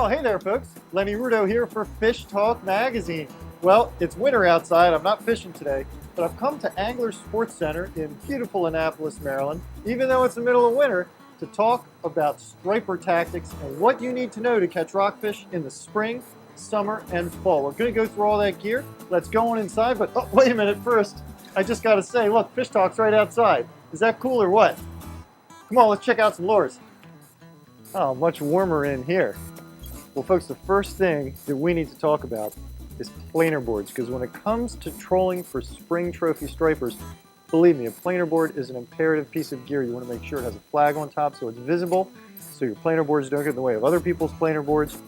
Oh, hey there, folks. Lenny Rudo here for FishTalk magazine. Well, it's winter outside. I'm not fishing today, but I've come to Angler Sports Center in beautiful Annapolis, Maryland, even though it's the middle of winter, to talk about striper tactics and what you need to know to catch rockfish in the spring, summer, and fall. We're going to go through all that gear. Let's go on inside, but oh, wait a minute first. I just got to say, look, FishTalk's right outside. Is that cool or what? Come on, let's check out some lures. Oh, much warmer in here. Well, folks, the first thing that we need to talk about is planer boards, because when it comes to trolling for spring trophy stripers, believe me, a planer board is an imperative piece of gear. You want to make sure it has a flag on top so it's visible, so your planer boards don't get in the way of other people's planer boards.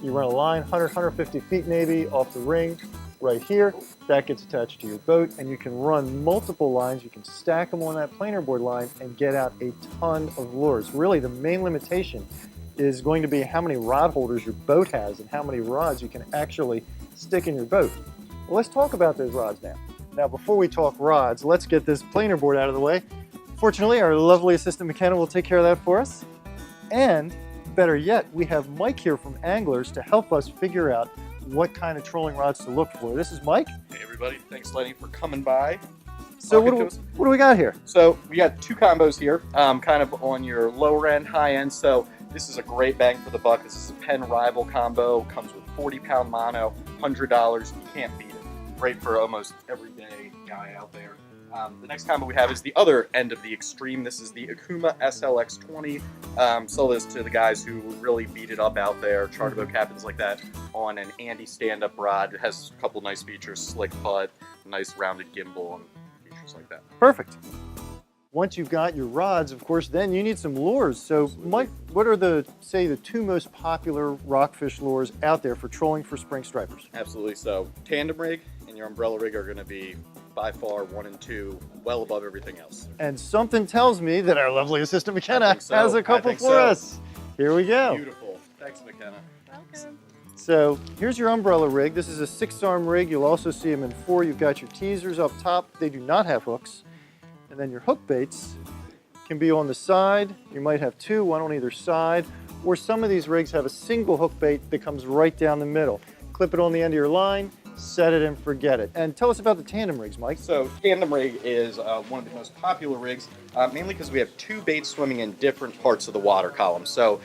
You run a line 100, 150 feet maybe off the ring right here. That gets attached to your boat, and you can run multiple lines. You can stack them on that planer board line and get out a ton of lures. Really, the main limitation is going to be how many rod holders your boat has and how many rods you can actually stick in your boat. Well, let's talk about those rods now. Now, before we talk rods, let's get this planer board out of the way. Fortunately, our lovely assistant McKenna will take care of that for us. And better yet, we have Mike here from Anglers to help us figure out what kind of trolling rods to look for. This is Mike. Hey everybody, thanks Lenny for coming by. So what do we got here? So we got two combos here, kind of on your lower end, high end. So this is a great bang for the buck. This is a Penn Rival combo. Comes with 40-pound mono, $100. You can't beat it. Great for almost everyday guy out there. The next combo we have is the other end of the extreme. This is the Akuma SLX20. Sell this to the guys who really beat it up out there, charter boat captains like that, on an Andy stand-up rod. It has a couple nice features, slick putt, nice rounded gimbal, and features like that. Perfect. Once you've got your rods, of course, then you need some lures. So, Mike, what are the two most popular rockfish lures out there for trolling for spring stripers? Absolutely. So, tandem rig and your umbrella rig are going to be by far 1 and 2, well above everything else. And something tells me that our lovely assistant McKenna has a couple for us. Here we go. Beautiful. Thanks, McKenna. Welcome. So here's your umbrella rig. This is a 6-arm rig. You'll also see them in 4. You've got your teasers up top. They do not have hooks. And then your hook baits can be on the side. You might have 2, one on either side. Or some of these rigs have a single hook bait that comes right down the middle. Clip it on the end of your line, set it and forget it. And tell us about the tandem rigs, Mike. So tandem rig is one of the most popular rigs, mainly because we have 2 baits swimming in different parts of the water column. So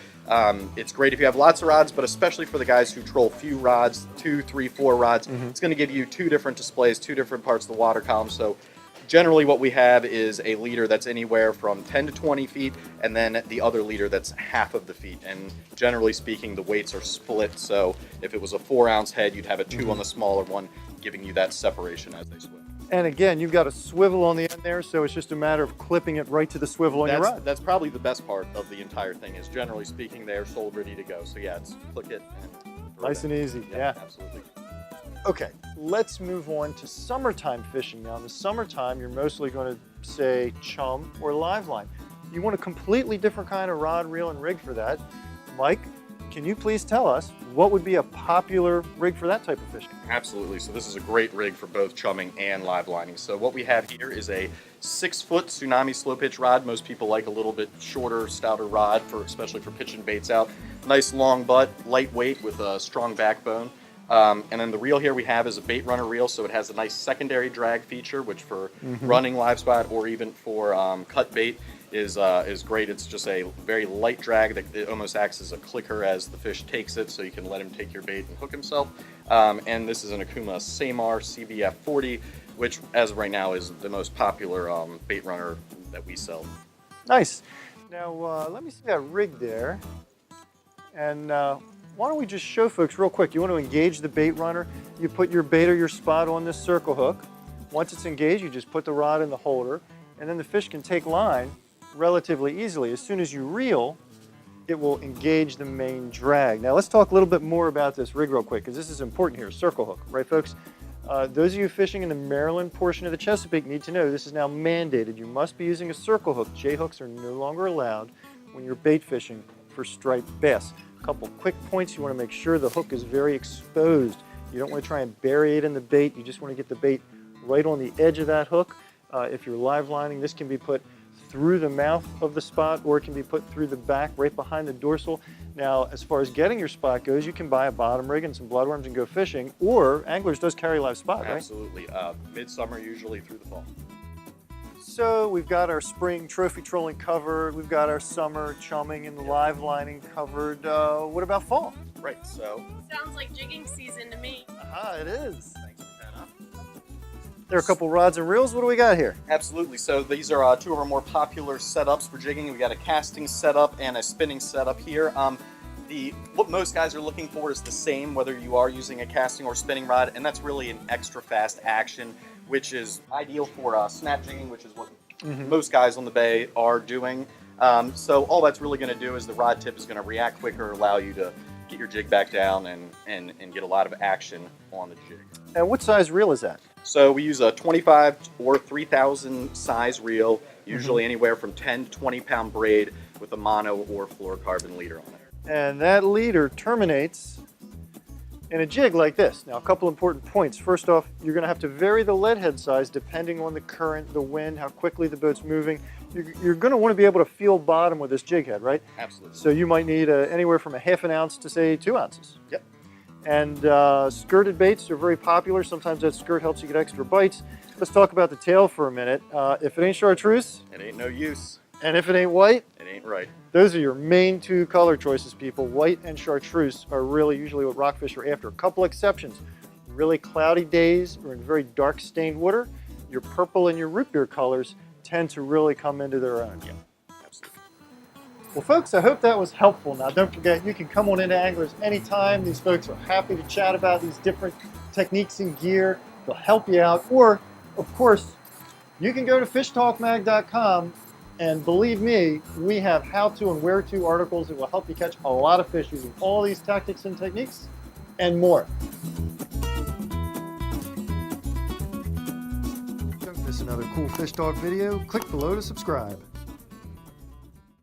it's great if you have lots of rods, but especially for the guys who troll few rods, 2, 3, 4 rods, it's going to give you 2 different displays, 2 different parts of the water column. So generally what we have is a leader that's anywhere from 10 to 20 feet, and then the other leader that's half of the feet. And generally speaking, the weights are split. So if it was a 4-ounce head, you'd have a 2 on the smaller one, giving you that separation as they swim. And again, you've got a swivel on the end there, so it's just a matter of clipping it right to the swivel on your rod. That's probably the best part of the entire thing, is generally speaking, they're sold ready to go. So yeah, it's click it and throw nice it and easy, yeah. Absolutely. Okay, let's move on to summertime fishing. Now, in the summertime, you're mostly going to say chum or live line. You want a completely different kind of rod, reel, and rig for that. Mike, can you please tell us what would be a popular rig for that type of fishing? Absolutely. So this is a great rig for both chumming and live lining. So what we have here is a 6-foot tsunami slow pitch rod. Most people like a little bit shorter, stouter rod, especially for pitching baits out. Nice long butt, lightweight with a strong backbone. And then the reel here we have is a bait runner reel, so it has a nice secondary drag feature, which for running live spot or even for cut bait is great. It's just a very light drag that it almost acts as a clicker as the fish takes it, so you can let him take your bait and hook himself. And this is an Akuma Samar CBF 40, which as of right now is the most popular bait runner that we sell. Nice. Now let me see that rig there. And why don't we just show folks real quick. You want to engage the bait runner. You put your bait or your spot on this circle hook. Once it's engaged, you just put the rod in the holder, and then the fish can take line relatively easily. As soon as you reel, it will engage the main drag. Now let's talk a little bit more about this rig real quick, because this is important here, circle hook, right folks? Those of you fishing in the Maryland portion of the Chesapeake need to know this is now mandated. You must be using a circle hook. J hooks are no longer allowed when you're bait fishing for striped bass. A couple quick points: you want to make sure the hook is very exposed. You don't want to try and bury it in the bait. You just want to get the bait right on the edge of that hook. If you're live lining, this can be put through the mouth of the spot, or it can be put through the back, right behind the dorsal. Now, as far as getting your spot goes, you can buy a bottom rig and some bloodworms and go fishing, or Anglers does carry live spot, right? Absolutely. Midsummer, usually through the fall. So we've got our spring trophy trolling covered, we've got our summer chumming and the live lining covered. What about fall? Right, so. Sounds like jigging season to me. Aha, it is. Thanks, McKenna. There are a couple rods and reels. What do we got here? Absolutely. So these are two of our more popular setups for jigging. We got a casting setup and a spinning setup here. What most guys are looking for is the same, whether you are using a casting or spinning rod, and that's really an extra fast action, which is ideal for snap jigging, which is what most guys on the bay are doing. So all that's really going to do is the rod tip is going to react quicker, allow you to get your jig back down and get a lot of action on the jig. And what size reel is that? So we use a 25 or 3,000 size reel, usually anywhere from 10 to 20 pound braid with a mono or fluorocarbon leader on it. And that leader terminates in a jig like this. Now, a couple important points. First off, you're going to have to vary the lead head size depending on the current, the wind, how quickly the boat's moving. You're going to want to be able to feel bottom with this jig head, right? Absolutely. So you might need anywhere from a ½ an ounce to, say, 2 ounces. Yep. And skirted baits are very popular. Sometimes that skirt helps you get extra bites. Let's talk about the tail for a minute. If it ain't chartreuse, It ain't no use. and if it ain't white, It ain't right. those are your main two color choices, people. White and chartreuse are really usually what rockfish are after. A couple exceptions. Really cloudy days or in very dark stained water, your purple and your root beer colors tend to really come into their own. Yeah, absolutely. Well, folks, I hope that was helpful. Now, don't forget, you can come on into Anglers anytime. These folks are happy to chat about these different techniques and gear. They'll help you out. Or, of course, you can go to fishtalkmag.com, and believe me, we have how-to and where-to articles that will help you catch a lot of fish using all these tactics and techniques and more. Don't miss another cool Fish Talk video. Click below to subscribe.